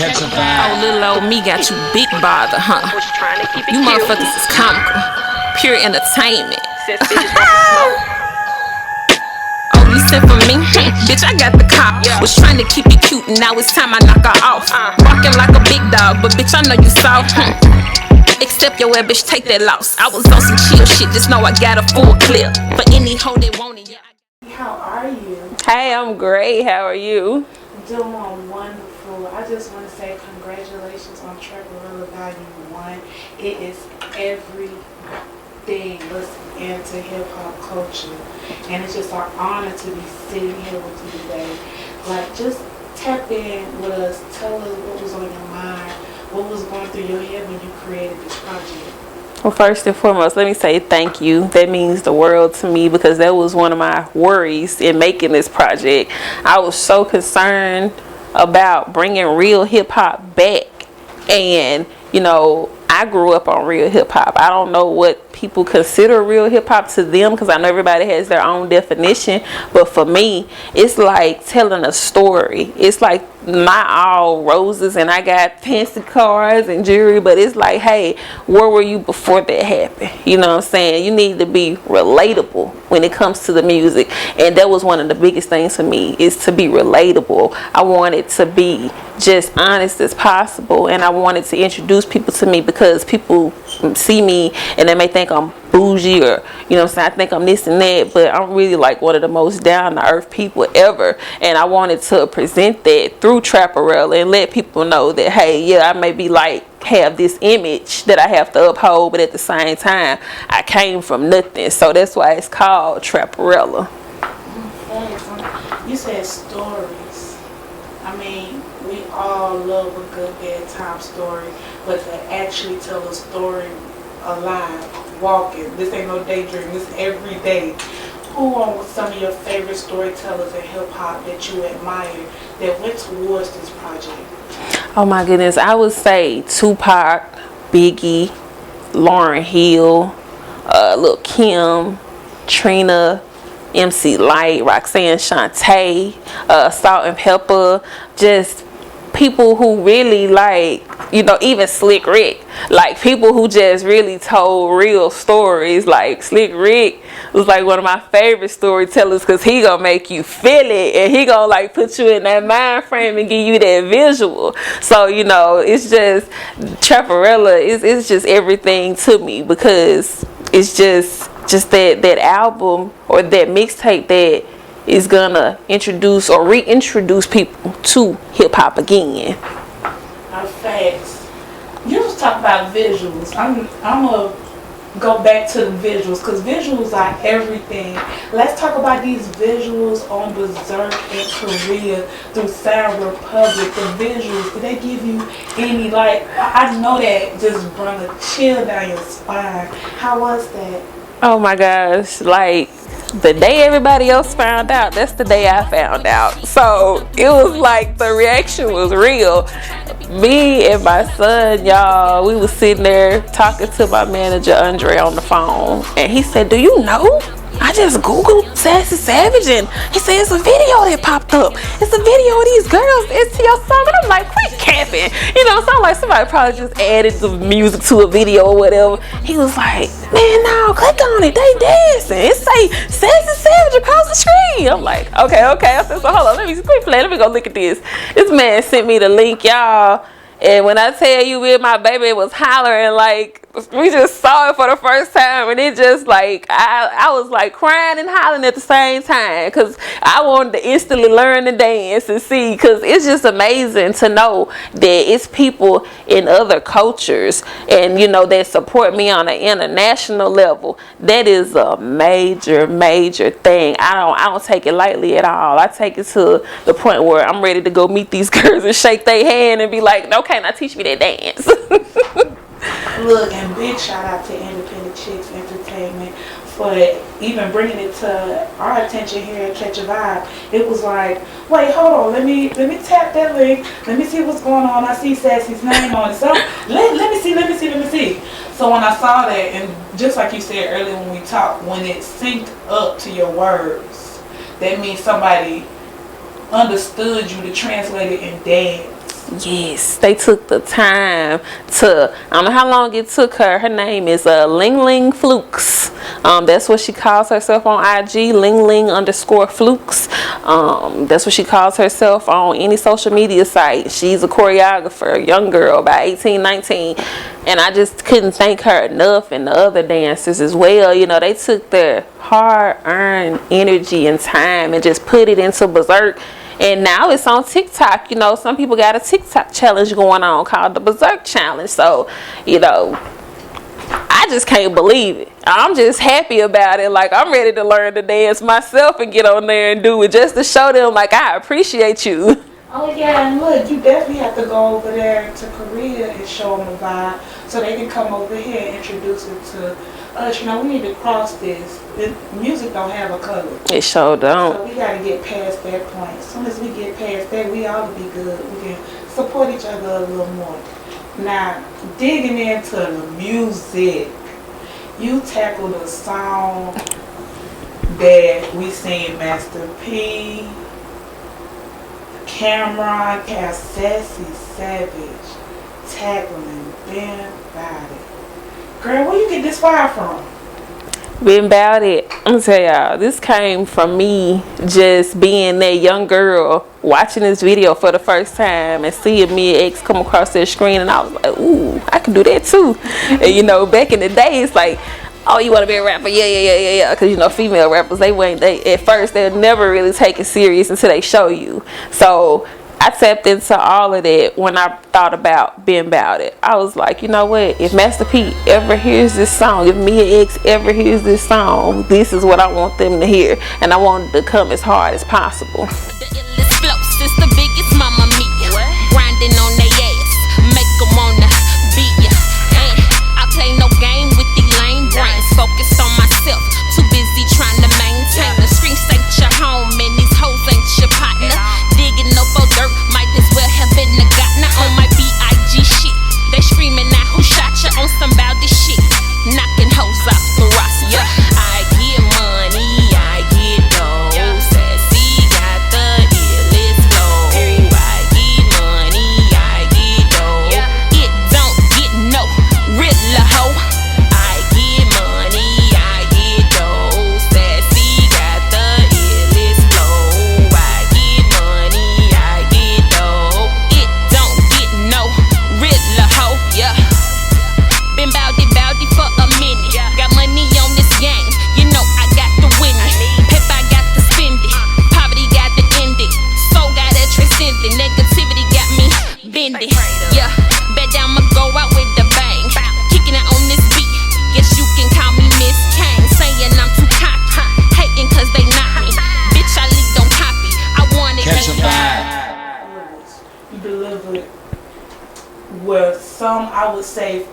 Catcha'Vibe. Oh, little old me got you big bother, huh? You motherfuckers is comical. Pure entertainment. Oh, you sent for me? Bitch, I got the cop. Was trying to keep you cute, and now it's time I knock her off. Barking like a big dog, but bitch, I know you soft. Except your ass, bitch, take that loss. I was on some chill shit, just know I got a full clip. For any hoe that want it, How are you? Hey, I'm great. How are you? Doing wonderful. I just want to say congratulations on Trapperella Volume 1. It is everything that's into hip-hop culture. And it's just our honor to be sitting here with you today. Like, just tap in with us. Tell us what was on your mind. What was going through your head when you created this project? Well, first and foremost, let me say thank you. That means the world to me because that was one of my worries in making this project. I was so concerned about bringing real hip hop back. And, you know, I grew up on real hip hop. I don't know what people consider real hip hop to them because I know everybody has their own definition. But for me, it's like telling a story. It's like not all roses and I got fancy cars and jewelry, but it's like, hey, where were you before that happened? You know what I'm saying? You need to be relatable when it comes to the music. And that was one of the biggest things for me, is to be relatable. I wanted to be just honest as possible, and I wanted to introduce people to me because people see me and they may think I'm bougie or, you know what I'm saying, I think I'm this and that, but I'm really like one of the most down to earth people ever. And I wanted to present that through Trapperella and let people know that, hey, yeah, I may be like have this image that I have to uphold, but at the same time I came from nothing. So that's why it's called Trapperella. You said stories. I mean, we all love a good bedtime story, but to actually tell a story alive, walking, this ain't no daydream, this every day. Who are some of your favorite storytellers in hip-hop that you admire that went towards this project? Oh my goodness, I would say Tupac, Biggie, Lauryn Hill, Lil Kim, Trina, MC Lyte, Roxanne Shante, Salt and Pepper, just people who really, like, you know, even Slick Rick, like people who just really told real stories. Like Slick Rick was like one of my favorite storytellers because he gonna make you feel it and he gonna like put you in that mind frame and give you that visual. So, you know, it's just Trapperella it's just everything to me because it's just that album or that mixtape that is gonna introduce or reintroduce people to hip hop again. Facts. You was talking about visuals. I'm gonna go back to the visuals because visuals are everything. Let's talk about these visuals on Berserk and Korea through Sound Republic. The visuals, did they give you any, like, I know that just brought a chill down your spine. How was that? Oh my gosh, like the day everybody else found out, that's the day I found out. So it was like the reaction was real. Me and my son, y'all, we was sitting there talking to my manager Andre on the phone, and he said, "Do you know? I just Googled Sassy Savage and he said it's a video that popped up. It's a video of these girls into your song." And I'm like, quit capping. You know, so I'm like, somebody probably just added the music to a video or whatever. He was like, "Man, no, click on it. They dancing. It say Sassy Savage across the screen." I'm like, okay. I said, so hold on, let me quit playing. Let me go look at this. This man sent me the link, y'all. And when I tell you, me and my baby was hollering, like, we just saw it for the first time, and it just, like, I was, like, crying and hollering at the same time, because I wanted to instantly learn to dance and see, because it's just amazing to know that it's people in other cultures, and, you know, that support me on an international level. That is a major, major thing. I don't take it lightly at all. I take it to the point where I'm ready to go meet these girls and shake their hand and be like, okay, now teach me that dance. Look, and big shout out to Independent Chicks Entertainment for even bringing it to our attention here at Catcha'Vibe. It was like, wait, hold on, let me tap that link. Let me see what's going on. I see Sassy's name on it. So let me see. So when I saw that, and just like you said earlier when we talked, when it synced up to your words, that means somebody understood you to translate it in dance. Yes, they took the time to, I don't know how long it took her. Her name is Ling Ling Flukes. That's what she calls herself on IG, Ling Ling underscore Flukes. That's what she calls herself on any social media site. She's a choreographer, young girl, about 18, 19. And I just couldn't thank her enough, and the other dancers as well. You know, they took their hard-earned energy and time and just put it into Berserk. And now it's on TikTok. You know, some people got a TikTok challenge going on called the Berserk Challenge. So, you know, I just can't believe it. I'm just happy about it. Like, I'm ready to learn to dance myself and get on there and do it just to show them, like, I appreciate you. Oh yeah, and look, you definitely have to go over there to Korea and show them the vibe so they can come over here and introduce it to us. You know, we need to cross this. Music don't have a color. It sure don't. So we got to get past that point. As soon as we get past that, we ought to be good. We can support each other a little more. Now, digging into the music, you tackled a song that we seen Master P, Cameron, Sassy Savage tackling Ben Body. Girl, where you get this fire from? Been about it. I'm gonna tell y'all, this came from me just being that young girl watching this video for the first time and seeing me and X come across their screen, and I was like, ooh, I can do that too. And you know, back in the day, it's like, oh, you want to be a rapper? Yeah. Because, you know, female rappers, they at first, they'll never really take it serious until they show you. So I tapped into all of that when I thought about being about it. I was like, you know what? If Master P ever hears this song, if me and X ever hears this song, this is what I want them to hear. And I want it to come as hard as possible. The illest flows, it's the biggest mama mia. Grinding on they ass, make them wanna beat ya. And I play no game with the lame brains. Focus on myself, too busy trying to maintain. The streets ain't your home and these hoes ain't your partner. Digging up for dirt, might as well have been a gardener on my BIG shit. They screaming out who shot you on some bowdy shit. Knocking hoes off the roster. I get money, I get dough. Sassy got the illest flow. I get money, I get dough. It don't get no realer hoe. I get money, I get dough. Sassy got the illest flow. I get money, I get dough. It don't get no realer hoe. Yeah. Been bowdy for a minute. Got money on this game. You know I got to win it. Pep, I got to spend it. Poverty got to end it. Soul got to transcend it. Negativity got me bending. Yeah, bet down I'ma go out with the bang. Kicking it on this beat. Guess you can call me Miss Kane. Saying I'm too cocky. Hating cause they not me. Bitch, I leak, don't copy. I want it. Catcha'Vibe. You delivered well, some I would say,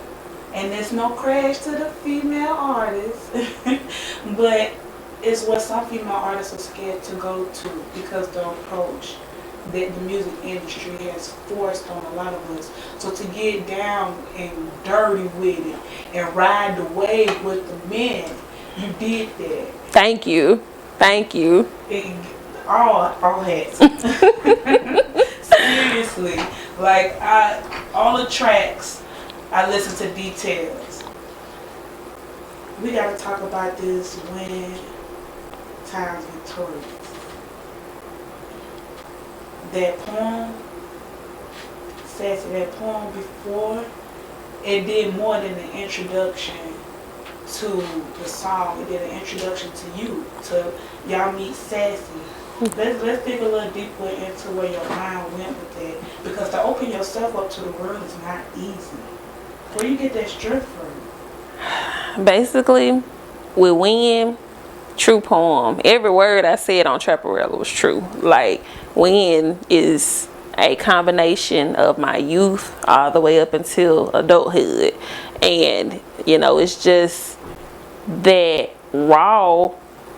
and there's no crash to the female artists, but it's what some female artists are scared to go to because the approach that the music industry has forced on a lot of us. So to get down and dirty with it and ride the wave with the men, you did that. Thank you. And all hats. Seriously, like all the tracks, I listen to details. We gotta talk about this when times victorious. That poem, Sassy, that poem before, it did more than an introduction to the song. It did an introduction to you, to y'all meet Sassy. Let's dig a little deeper into where your mind went with that, because to open yourself up to the world is not easy. Where you get that strength from? Basically, with Win, true poem. Every word I said on Trapperella was true. Like, Win is a combination of my youth all the way up until adulthood. And, you know, it's just that raw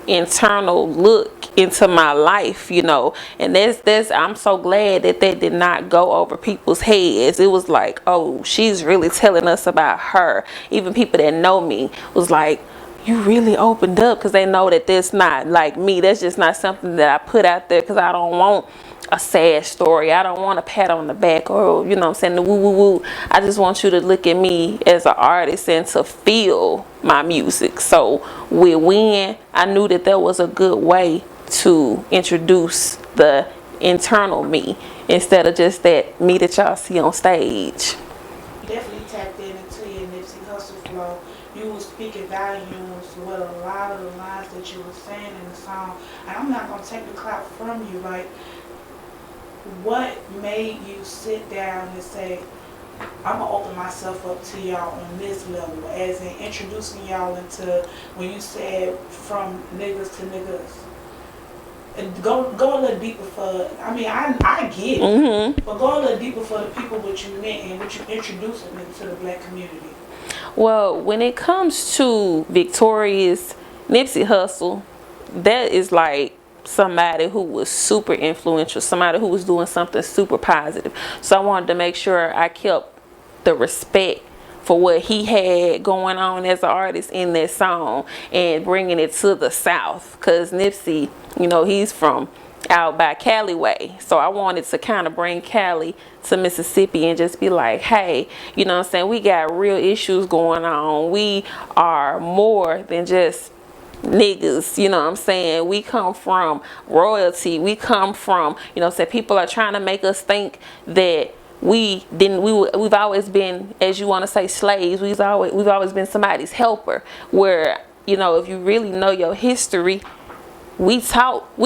internal look into my life, you know, and that's I'm so glad that did not go over people's heads. It was like, oh, she's really telling us about her. Even people that know me was like, you really opened up, because they know that that's not like me. That's just not something that I put out there because I don't want a sad story. I don't want a pat on the back or, you know what I'm saying, the woo woo woo. I just want you to look at me as an artist and to feel my music. So with When, I knew that there was a good way to introduce the internal me instead of just that me that y'all see on stage. Definitely tapped into your Nipsey Hussle flow. You were speaking volumes with a lot of the lines that you were saying in the song. And I'm not going to take the clout from you. Like, what made you sit down and say, I'm going to open myself up to y'all on this level, as in introducing y'all into, when you said from niggas to niggas? And go a little deeper for, I mean, I get it, but go a little deeper for the people what you meant and what you introduced them into the black community. Well, when it comes to Victorious, Nipsey Hussle, that is like somebody who was super influential, somebody who was doing something super positive. So I wanted to make sure I kept the respect for what he had going on as an artist in that song and bringing it to the South, because Nipsey, you know, he's from out by Cali way. So I wanted to kind of bring Cali to Mississippi and just be like, hey, you know what I'm saying, we got real issues going on. We are more than just niggas, you know what I'm saying. We come from royalty. We come from, you know what I'm saying, people are trying to make us think that we've always been, as you want to say, slaves. We've always been somebody's helper, where, you know, if you really know your history, we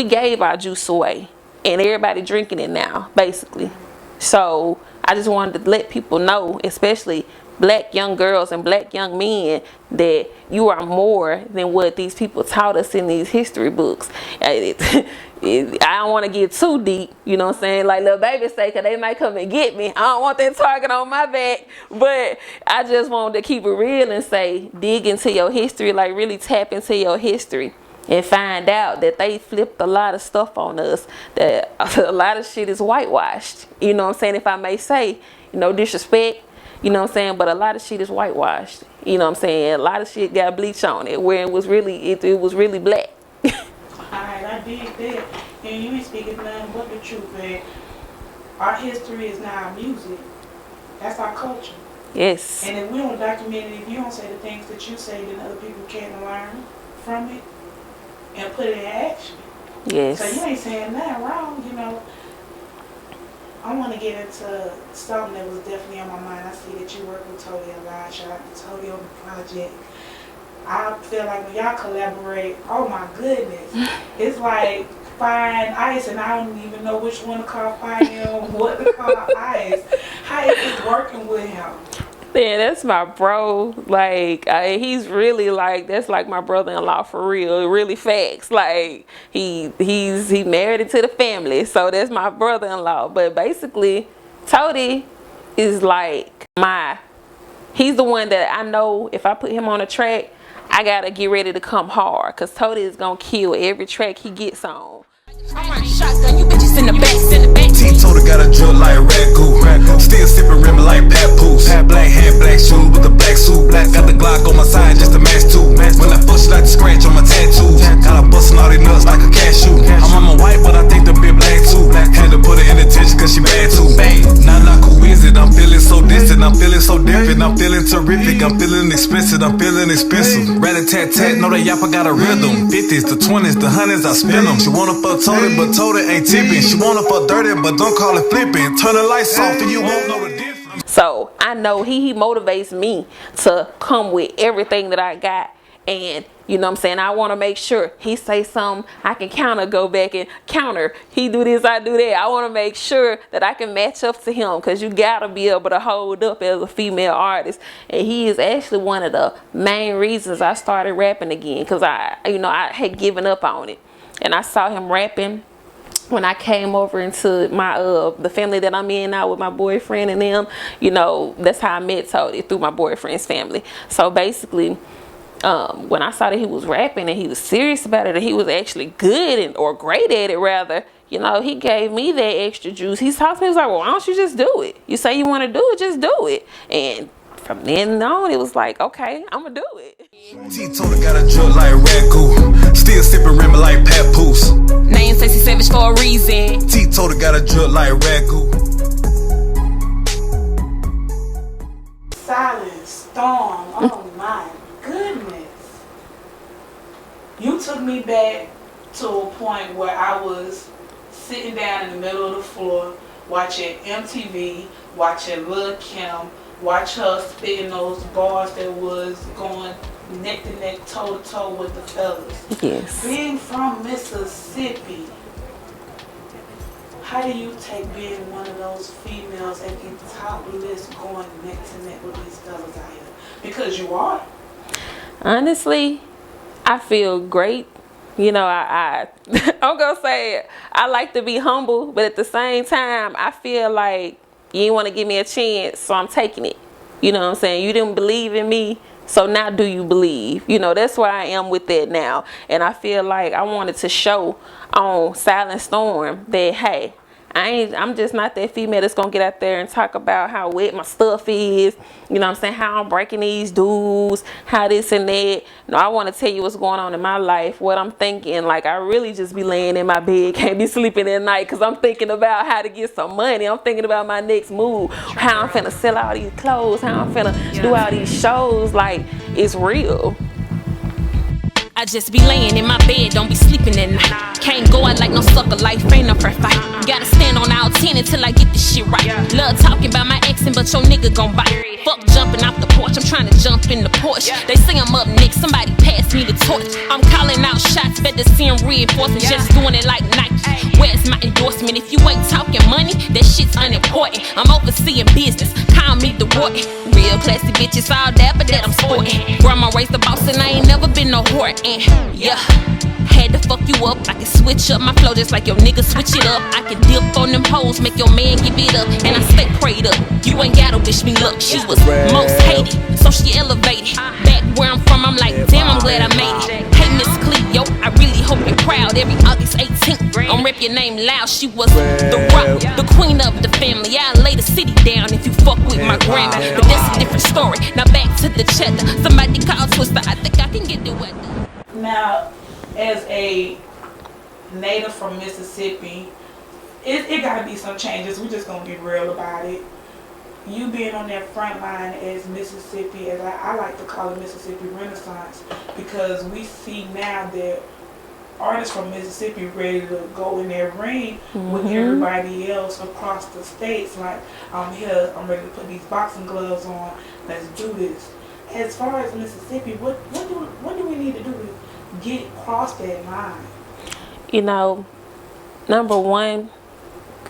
gave our juice away and everybody drinking it now, basically. So I just wanted to let people know, especially black young girls and black young men, that you are more than what these people taught us in these history books. I don't want to get too deep, you know what I'm saying, like Lil Baby say, because they might come and get me. I don't want that target on my back, but I just wanted to keep it real and say, dig into your history, like really tap into your history and find out that they flipped a lot of stuff on us, that a lot of shit is whitewashed, you know what I'm saying, if I may say, no disrespect, you know what I'm saying, but a lot of shit is whitewashed, you know what I'm saying, a lot of shit got bleach on it, where it was really black. Alright, I dig that, and you ain't speaking nothing but the truth, man. Our history is not our music, that's our culture. Yes. And if we don't document it, if you don't say the things that you say, then other people can't learn from it and put it in action. Yes. So you ain't saying nothing wrong, you know. I want to get into something that was definitely on my mind. I see that you work with Tody a lot. Shout out to Tody on the project. I feel like when y'all collaborate, oh my goodness, it's like Fine Ice, and I don't even know which one to call Fire and what to call Ice. How is it working with him? Man, that's my bro. Like, he's really like, that's like my brother-in-law for real. Really facts. Like, he married into the family, so that's my brother-in-law. But basically, Tody is like he's the one that I know if I put him on a track, I gotta get ready to come hard, cause Tody is gonna kill every track he gets on. Shotgun, you bitches in the back. T-Total got a drill like ragu. Still sipping rim like papoose. Black hat, black shoes with a black suit. Got the Glock on my side just to match too. When I push, like the scratch on my tattoos. Got her bustin' all these nuts like a cashew. I'm on my white, but I think the bit black too. Had to put her in attention cause she bad too. Nah, who is it? I'm feeling so distant. I'm feeling so different. I'm feeling terrific. I'm feeling expensive. I'm feeling expensive. Rat-a-tat-tat, know that yappa got a rhythm. 50s, the 20s, the 100s, I spin them. She wanna fuck Tody, but Tody ain't tipping. She wanna fuck dirty, but don't call it flipping. Turn the lights off and you won't know the difference. So I know he motivates me to come with everything that I got. And you know what I'm saying, I want to make sure he say something, I can go back and counter. He do this, I do that. I want to make sure that I can match up to him, because you gotta be able to hold up as a female artist. And he is actually one of the main reasons I started rapping again, because I had given up on it. And I saw him rapping when I came over into my the family that I'm in now with my boyfriend and them. You know, that's how I met Tody, through my boyfriend's family. So basically, when I saw that he was rapping and he was serious about it and he was actually good or great at it rather, you know, he gave me that extra juice. He talked to me, he was like, well, why don't you just do it? You say you want to do it, just do it. And from then on, it was like, okay, I'm gonna do it. T-Total got a drip like ragu. Still sipping rim like papoose. Name Sassy Savage for a reason. T-Total got a drip like ragu. Silent Storm. Oh my goodness. You took me back to a point where I was sitting down in the middle of the floor watching MTV, watching Lil' Kim, watch her spitting those bars that was going neck to neck, toe to toe with the fellas. Yes. Being from Mississippi, how do you take being one of those females at the top list going neck to neck with these fellas out here? Because you are. Honestly, I feel great. You know, I'm gonna say I like to be humble, but at the same time, I feel like you didn't want to give me a chance, so I'm taking it. You know what I'm saying? You didn't believe in me, so now do you believe? You know, that's where I am with that now. And I feel like I wanted to show on Silent Storm that, hey, I'm just not that female that's gonna get out there and talk about how wet my stuff is. You know what I'm saying? How I'm breaking these dudes, how this and that. No, I want to tell you what's going on in my life, what I'm thinking. Like, I really just be laying in my bed, can't be sleeping at night because I'm thinking about how to get some money. I'm thinking about my next move, how I'm finna sell all these clothes, how I'm finna do all these shows. Like, it's real. I just be laying in my bed, don't be sleeping at night. Can't go out like no sucker, life ain't no fair fight. Gotta stand on all 10 until I get this shit right. Love talking about my exing, but your nigga gon' bite. Fuck jumping off the porch, I'm trying to jump in the Porsche. They say I'm up next, somebody pass me the torch. I'm calling out shots, better see them reinforcing, just doing it like Nike. Where's my endorsement? If you ain't talking money, that shit's unimportant. I'm overseeing business, call me the warden. Real classy bitches, all that, but that I'm sporting. Grandma raised the boss and I ain't never been no whore. And yeah, had to fuck you up. I can switch up my flow just like your nigga switch it up. I can dip on them hoes, make your man give it up. And I stay prayed up. You ain't gotta wish me luck. She was most hated, so she elevated. Back where I'm from, I'm like, damn, I'm glad I made it. Hey, Miss Cleo, I really hope you're proud. Every August 18th, I'm rep your name loud. She was the rock, the queen of the family. I lay the city down if you fuck with my grandma. But that's a different story. Now back to the cheddar. Somebody call Twister, I think I can get the weather. Now, as a native from Mississippi, it gotta be some changes. We just gonna be real about it. You being on that front line as Mississippi, as I like to call it Mississippi Renaissance, because we see now that artists from Mississippi ready to go in their ring with everybody else across the states. Like, I'm here, I'm ready to put these boxing gloves on, let's do this. As far as Mississippi, what do we need to do to get across that line? You know, number one,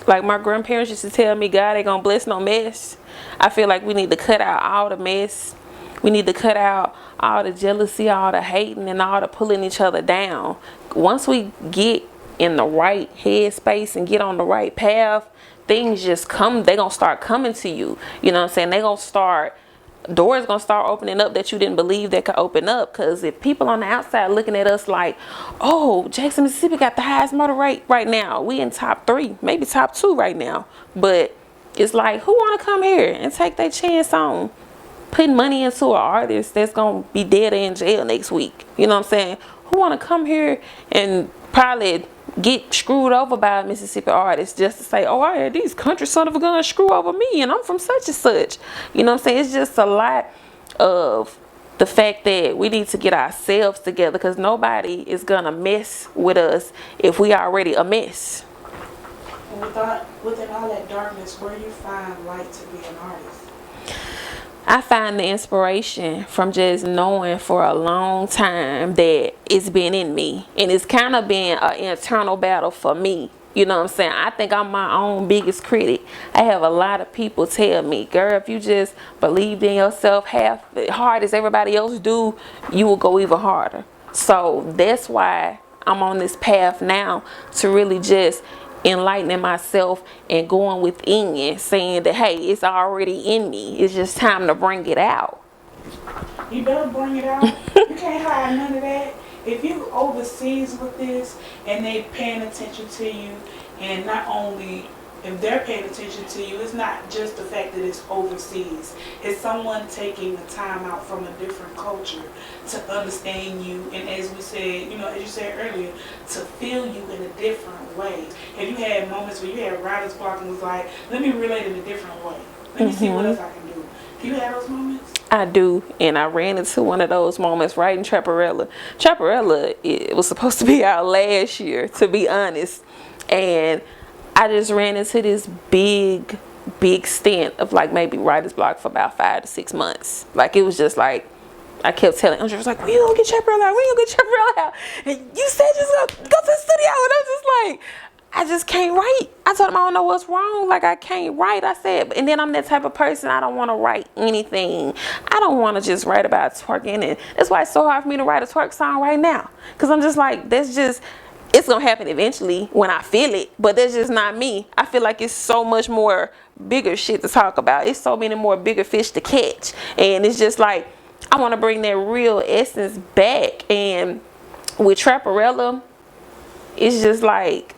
like my grandparents used to tell me, God ain't gonna bless no mess. I feel like we need to cut out all the mess. We need to cut out all the jealousy, all the hating, and all the pulling each other down. Once we get in the right headspace and get on the right path, things just come. They gonna start coming to you. You know what I'm saying? They gonna start. Doors gonna start opening up that you didn't believe that could open up. Because if people on the outside looking at us like, oh, Jackson, Mississippi got the highest murder rate right now, we in top 3, maybe top 2 right now. But it's like, who want to come here and take their chance on putting money into an artist that's gonna be dead or in jail next week? You know what I'm saying? Who want to come here and probably get screwed over by a Mississippi artist just to say, oh, I had these country son of a gun screw over me and I'm from such and such. You know what I'm saying? It's just a lot of the fact that we need to get ourselves together, because nobody is gonna mess with us if we already a mess. And within all that darkness, where do you find light to be an artist? I find the inspiration from just knowing for a long time that it's been in me. And it's kind of been an internal battle for me. You know what I'm saying? I think I'm my own biggest critic. I have a lot of people tell me, girl, if you just believed in yourself half as hard as everybody else do, you will go even harder. So that's why I'm on this path now, to really just enlightening myself and going within it, saying that, hey, it's already in me. It's just time to bring it out. You better bring it out. You can't hide none of that. If you overseas with this and they paying attention to you, and not only if they're paying attention to you, it's not just the fact that it's overseas. It's someone taking the time out from a different culture to understand you, and as we said, you know, as you said earlier, to feel you in a different way. Have you had moments where you had writer's block and was like, let me relate in a different way. Let me see what else I can do. Do you have those moments? I do, and I ran into one of those moments right in Trapperella. Trapperella, it was supposed to be out last year, to be honest, and I just ran into this big stint of like maybe writer's block for about 5 to 6 months. Like, it was just like, I kept telling Andrea, was like, we don't get Trapperella out, we don't get Trapperella out, and you said just go to the studio, and I'm just like, I just can't write. I told him I don't know what's wrong. Like, I can't write. I said, and then I'm that type of person. I don't want to write anything. I don't want to just write about twerking. And that's why it's so hard for me to write a twerk song right now. Because I'm just like, that's just, it's going to happen eventually when I feel it. But that's just not me. I feel like it's so much more bigger shit to talk about. It's so many more bigger fish to catch. And it's just like, I want to bring that real essence back. And with Trapperella, it's just like,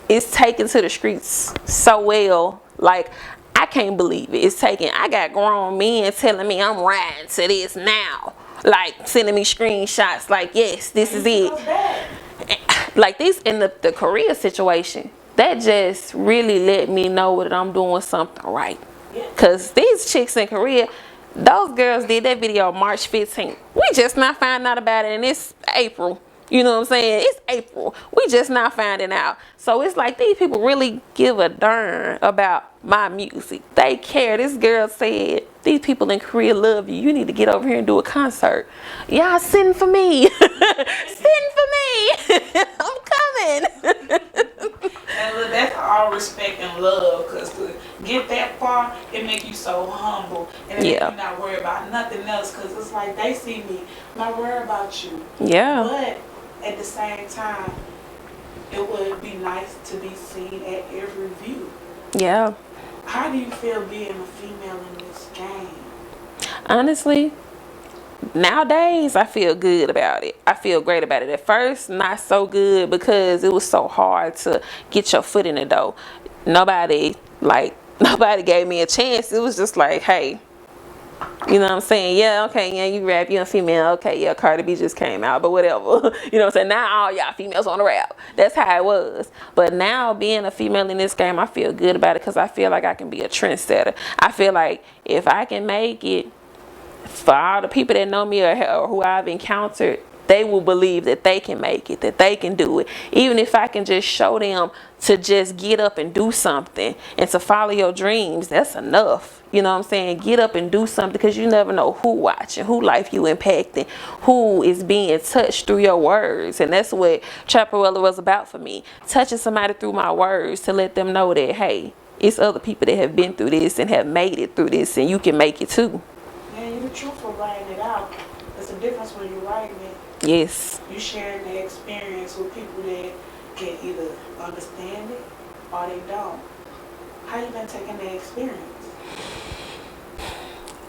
it's taken to the streets so well. Like, I can't believe it. It's taken. I got grown men telling me I'm riding to this now. Like, sending me screenshots like, yes, this is it. Like, this in the Korea situation, that just really let me know that I'm doing something right. Because these chicks in Korea, those girls did that video March 15th. We just not finding out about it, and it's April. You know what I'm saying? It's April. We just not finding out. So it's like these people really give a darn about my music. They care. This girl said, these people in Korea love you. You need to get over here and do a concert. Y'all send for me. Send for me. I'm coming. And look, that's all respect and love, because to get that far, it make you so humble, and it make you not worry about nothing else, because it's like they see me, not worry about you. Yeah. But at the same time, it would be nice to be seen at every view. Yeah. How do you feel being a female in this game? Honestly, nowadays I feel good about it. I feel great about it. At first, not so good, because it was so hard to get your foot in the door. Nobody gave me a chance. It was just like, hey, you know what I'm saying? Yeah, okay, yeah, you rap, you're a female. Okay, yeah, Cardi B just came out, but whatever. You know what I'm saying? Now all y'all females on the rap. That's how it was. But now, being a female in this game, I feel good about it, because I feel like I can be a trendsetter. I feel like if I can make it, for all the people that know me or who I've encountered, they will believe that they can make it, that they can do it. Even if I can just show them to just get up and do something and to follow your dreams, that's enough. You know what I'm saying? Get up and do something, because you never know who watching, who life you impacting, who is being touched through your words. And that's what Trapperella was about for me. Touching somebody through my words to let them know that, hey, it's other people that have been through this and have made it through this, and you can make it too. Yeah, you're the truth for writing it out. There's a difference when you're writing it. Yes. You sharing the experience with people that can either understand it or they don't. How you been taking the experience?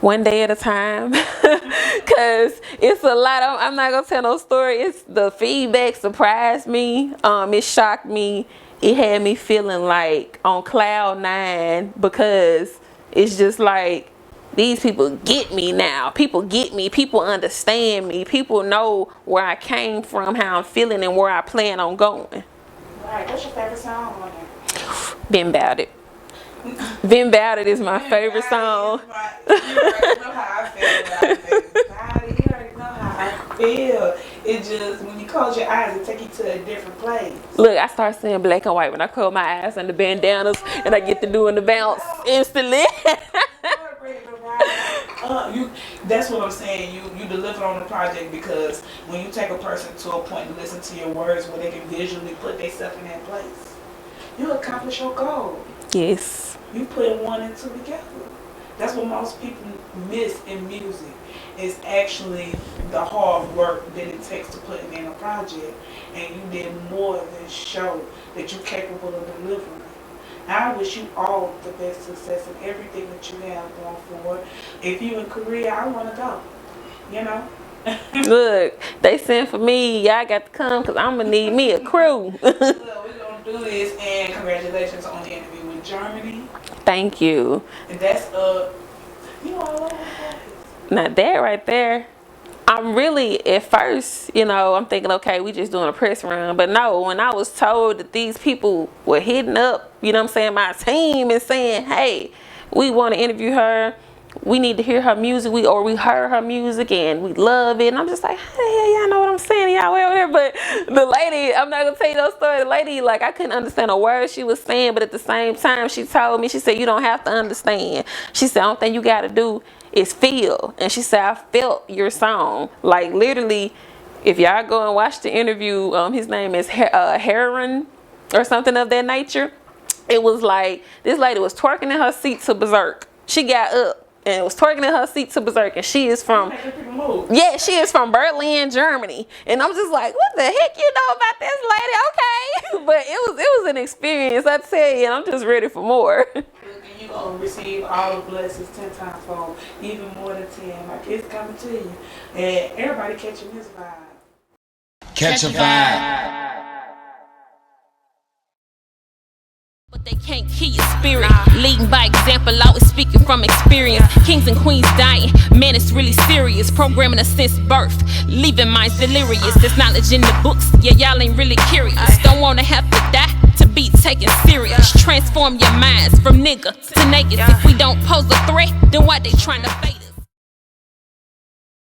One day at a time. Because it's a lot. I'm not going to tell no story. It's the feedback surprised me. It shocked me. It had me feeling like on cloud 9, because it's just like, these people get me now. People get me. People understand me. People know where I came from, how I'm feeling, and where I plan on going. Right. What's your favorite song on there? Been Bout It. Been Bout It is my favorite song. You already know how I feel about it. You already know how I feel. It just, when you close your eyes, it take you to a different place. Look, I start seeing black and white when I close my eyes and the bandanas, and I get to doing the bounce instantly. That's what I'm saying. You deliver on the project, because when you take a person to a point to listen to your words where they can visually put themselves in that place, you accomplish your goal. Yes. You put 1 and 2 together. That's what most people miss in music, is actually the hard work that it takes to put in a project. And you did more than show that you're capable of delivering. I wish you all the best success in everything that you have going forward. If you in Korea, I want to go. You know? Look, they sent for me. Y'all got to come, because I'm going to need me a crew. Look, we're going to do this, and congratulations on the interview. in Germany. Thank you. And that's you know, all over the place. Now that right there, I'm really, at first, you know, I'm thinking, okay, we just doing a press run. But no, when I was told that these people were hitting up, you know what I'm saying, my team and saying, hey, we want to interview her. We need to hear her music. We heard her music and we love it. And I'm just like, hey, y'all know what I'm saying? Y'all way over there. But the lady, I'm not going to tell you no story. The lady, like, I couldn't understand a word she was saying. But at the same time, she told me, she said, you don't have to understand. She said, the only thing you got to do is feel. And she said, I felt your song. Like, literally, if y'all go and watch the interview, his name is Heron or something of that nature. It was like, this lady was twerking in her seat to berserk. She got up and was twerking in her seat to berserk, and she is from, yeah, she is from Berlin, Germany. And I'm just like, what the heck you know about this lady? Okay. But it was an experience, I tell you, and I'm just ready for more. You're going to receive all the blessings 10 times fold, even more than 10. Like, it's coming to you. And everybody catching this vibe. Catch a vibe. But they can't kill your spirit. Leading by example, always speaking from experience. Kings and queens dying, man, it's really serious. Programming us since birth, leaving minds delirious. There's knowledge in the books, yeah, y'all ain't really curious. Don't wanna have to die to be taken serious. Transform your minds from nigga to naked. If we don't pose a threat, then why they trying to fake?